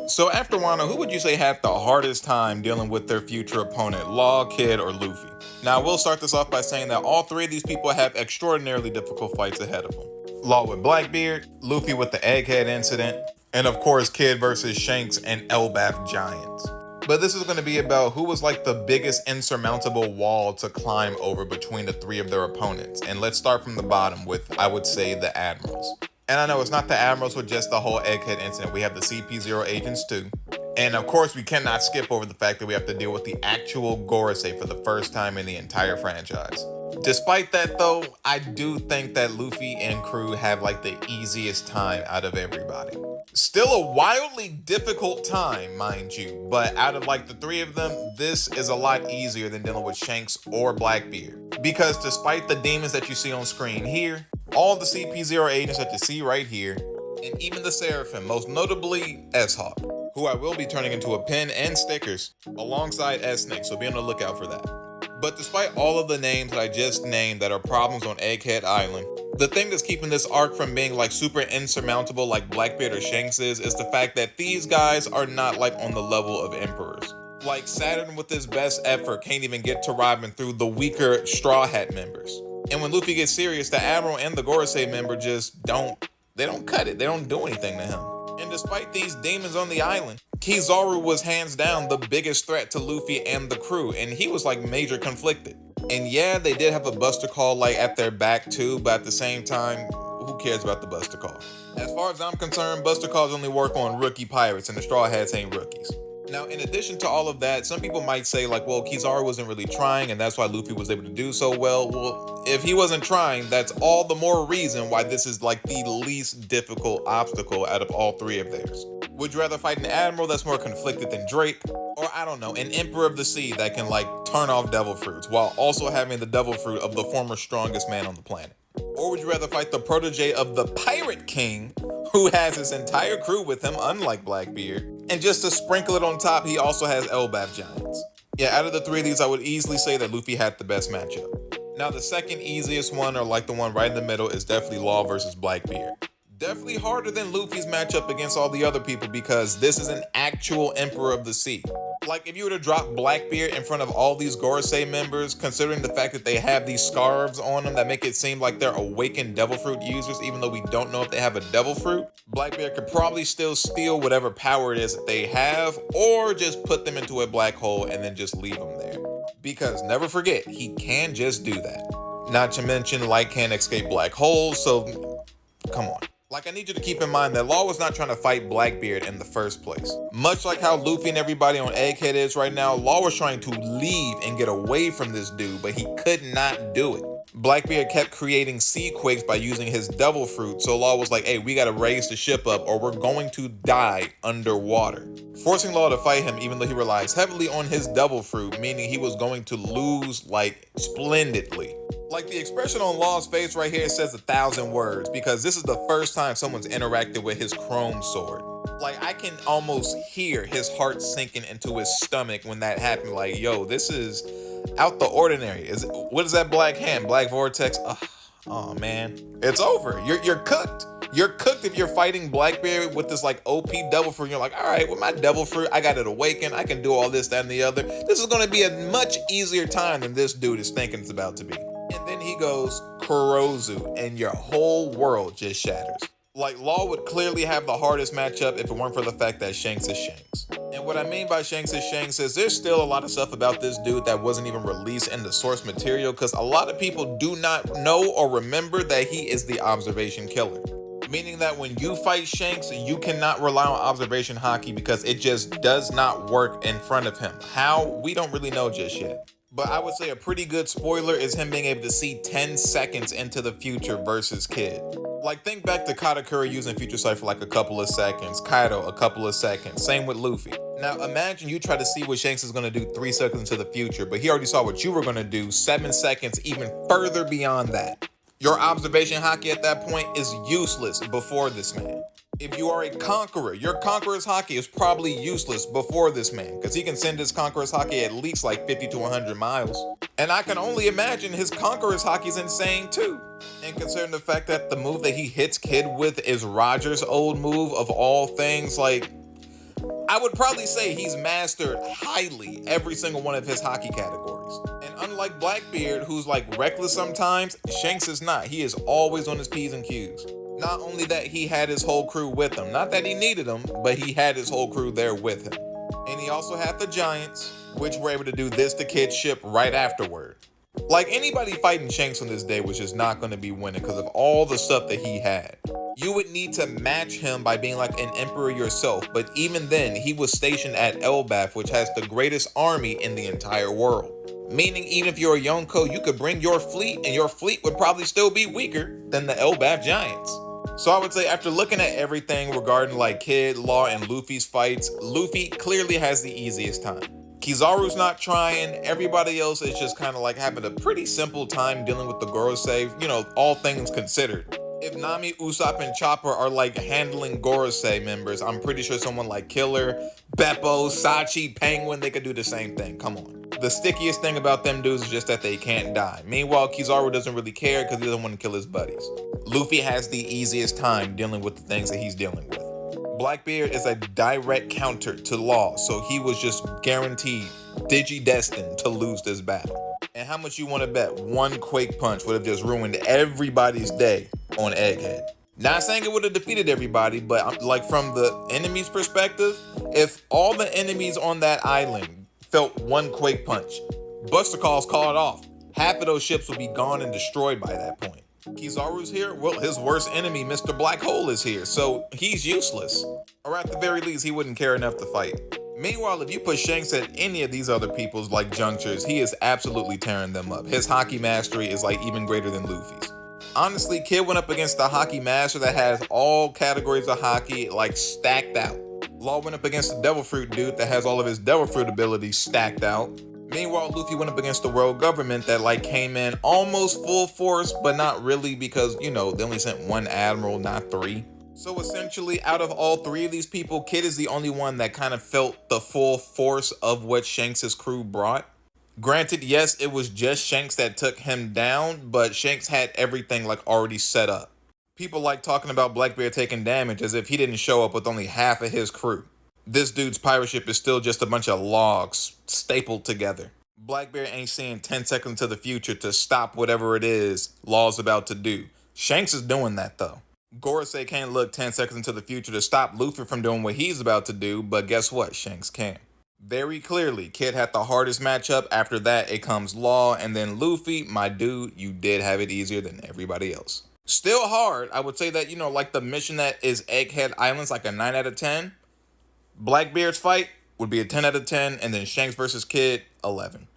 So after Wano, who would you say had the hardest time dealing with their future opponent, Law, Kid, or Luffy? Now, we'll start this off by saying that all three of these people have extraordinarily difficult fights ahead of them. Law with Blackbeard, Luffy with the Egghead incident, and of course Kid versus Shanks and Elbaf giants. But this is going to be about who was like the biggest insurmountable wall to climb over between the three of their opponents. And let's start from the bottom with, I would say, the Admirals. And I know it's not the Admirals with just the whole Egghead incident. We have the CP0 agents too. And of course, we cannot skip over the fact that we have to deal with the actual Gorosei for the first time in the entire franchise. Despite that though, I do think that Luffy and crew have like the easiest time out of everybody. Still a wildly difficult time, mind you, but out of like the three of them, this is a lot easier than dealing with Shanks or Blackbeard. Because despite the demons that you see on screen here, all the CP0 agents that you see right here, and even the Seraphim, most notably S-Hawk, who I will be turning into a pin and stickers alongside S-Snake, so be on the lookout for that. But despite all of the names that I just named that are problems on Egghead Island, the thing that's keeping this arc from being like super insurmountable like Blackbeard or Shanks is the fact that these guys are not like on the level of Emperors. Like Saturn with his best effort can't even get to Robin through the weaker Straw Hat members. And when Luffy gets serious, the Admiral and the Gorosei member just don't cut it. They don't do anything to him. And despite these demons on the island, Kizaru was hands down the biggest threat to Luffy and the crew, and he was like major conflicted. And yeah, they did have a Buster Call like at their back too, but at the same time, who cares about the Buster Call? As far as I'm concerned, Buster Calls only work on rookie pirates, and the Straw Hats ain't rookies. Now, in addition to all of that, some people might say like, well, Kizaru wasn't really trying and that's why Luffy was able to do so well. Well, if he wasn't trying, that's all the more reason why this is like the least difficult obstacle out of all three of theirs. Would you rather fight an Admiral that's more conflicted than Drake? Or I don't know, an Emperor of the Sea that can like turn off Devil Fruits while also having the Devil Fruit of the former strongest man on the planet? Or would you rather fight the protege of the Pirate King who has his entire crew with him, unlike Blackbeard? And just to sprinkle it on top, he also has Elbaf giants. Yeah, out of the three of these, I would easily say that Luffy had the best matchup. Now, the second easiest one, or like the one right in the middle, is definitely Law versus Blackbeard. Definitely harder than Luffy's matchup against all the other people because this is an actual Emperor of the Sea. Like, if you were to drop Blackbeard in front of all these Gorosei members, considering the fact that they have these scarves on them that make it seem like they're awakened Devil Fruit users, even though we don't know if they have a Devil Fruit, Blackbeard could probably still steal whatever power it is that they have, or just put them into a black hole and then just leave them there. Because never forget, he can just do that. Not to mention, light can't escape black holes, so come on. Like, I need you to keep in mind that Law was not trying to fight Blackbeard in the first place. Much like how Luffy and everybody on Egghead is right now, Law was trying to leave and get away from this dude, but he could not do it. Blackbeard kept creating sea quakes by using his Devil Fruit, so Law was like, hey, we gotta raise the ship up or we're going to die underwater. Forcing Law to fight him even though he relies heavily on his Devil Fruit, meaning he was going to lose, like, splendidly. Like, the expression on Law's face right here says 1,000 words because this is the first time someone's interacted with his chrome sword. Like, I can almost hear his heart sinking into his stomach when that happened. Like, yo, this is out the ordinary. What is that black hand? Black Vortex? Oh man, it's over. You're cooked. You're cooked if you're fighting Blackbeard with this like OP Devil Fruit. You're like, all right, with my Devil Fruit, I got it awakened. I can do all this, that, and the other. This is going to be a much easier time than this dude is thinking it's about to be. And then he goes Kurozu, and your whole world just shatters. Like, Law would clearly have the hardest matchup if it weren't for the fact that Shanks is Shanks. And what I mean by Shanks is there's still a lot of stuff about this dude that wasn't even released in the source material because a lot of people do not know or remember that he is the observation killer. Meaning that when you fight Shanks, you cannot rely on observation haki because it just does not work in front of him. How? We don't really know just yet. But I would say a pretty good spoiler is him being able to see 10 seconds into the future versus Kid. Like, think back to Katakuri using Future Sight for like a couple of seconds, Kaido a couple of seconds, same with Luffy. Now imagine you try to see what Shanks is going to do 3 seconds into the future, but he already saw what you were going to do 7 seconds even further beyond that. Your observation haki at that point is useless before this man. If you are a conqueror, your conqueror's haki is probably useless before this man because he can send his conqueror's haki at least like 50 to 100 miles. And I can only imagine his conqueror's haki is insane too. And considering the fact that the move that he hits Kid with is Roger's old move of all things, like, I would probably say he's mastered highly every single one of his hockey categories. And unlike Blackbeard, who's like reckless sometimes, Shanks is not. He is always on his P's and Q's. Not only that, he had his whole crew with him. Not that he needed them, but he had his whole crew there with him. And he also had the Giants, which were able to do this to Kid's ship right afterward. Like, anybody fighting Shanks on this day was just not going to be winning because of all the stuff that he had. You would need to match him by being like an emperor yourself, but even then, he was stationed at Elbaf, which has the greatest army in the entire world. Meaning, even if you're a Yonko, you could bring your fleet, and your fleet would probably still be weaker than the Elbaf Giants. So I would say, after looking at everything regarding like Kid, Law, and Luffy's fights, Luffy clearly has the easiest time. Kizaru's not trying, everybody else is just kind of like having a pretty simple time dealing with the Gorosei, you know, all things considered. If Nami, Usopp, and Chopper are like handling Gorosei members, I'm pretty sure someone like Killer, Beppo, Sachi, Penguin, they could do the same thing, come on. The stickiest thing about them dudes is just that they can't die. Meanwhile, Kizaru doesn't really care because he doesn't want to kill his buddies. Luffy has the easiest time dealing with the things that he's dealing with. Blackbeard is a direct counter to Law, so he was just guaranteed, digi-destined to lose this battle. And how much you want to bet one Quake Punch would have just ruined everybody's day on Egghead? Not saying it would have defeated everybody, but like from the enemy's perspective, if all the enemies on that island felt one Quake Punch, Buster Calls called off. Half of those ships would be gone and destroyed by that point. Kizaru's here, well, his worst enemy, Mr. Black Hole, is here, so he's useless. Or at the very least, he wouldn't care enough to fight. Meanwhile, if you put Shanks at any of these other people's like junctures, he is absolutely tearing them up. His hockey mastery is like even greater than Luffy's. Honestly, Kid went up against the hockey master that has all categories of hockey like stacked out. Law went up against the Devil Fruit dude that has all of his Devil Fruit abilities stacked out. Meanwhile, Luffy went up against the world government that like came in almost full force, but not really because, you know, they only sent one admiral, not three. So essentially, out of all three of these people, Kid is the only one that kind of felt the full force of what Shanks' crew brought. Granted, yes, it was just Shanks that took him down, but Shanks had everything like already set up. People like talking about Blackbeard taking damage as if he didn't show up with only half of his crew. This dude's pirate ship is still just a bunch of logs stapled together. Blackbeard ain't seeing 10 seconds into the future to stop whatever it is Law's about to do. Shanks is doing that though. Gorosei can't look 10 seconds into the future to stop Luffy from doing what he's about to do, but guess what? Shanks can. Very clearly, Kid had the hardest matchup. After that, it comes Law, and then Luffy, my dude, you did have it easier than everybody else. Still hard. I would say that, you know, like the mission that is Egghead Island's like a 9 out of 10. Blackbeard's fight would be a 10 out of 10, and then Shanks versus Kid, 11.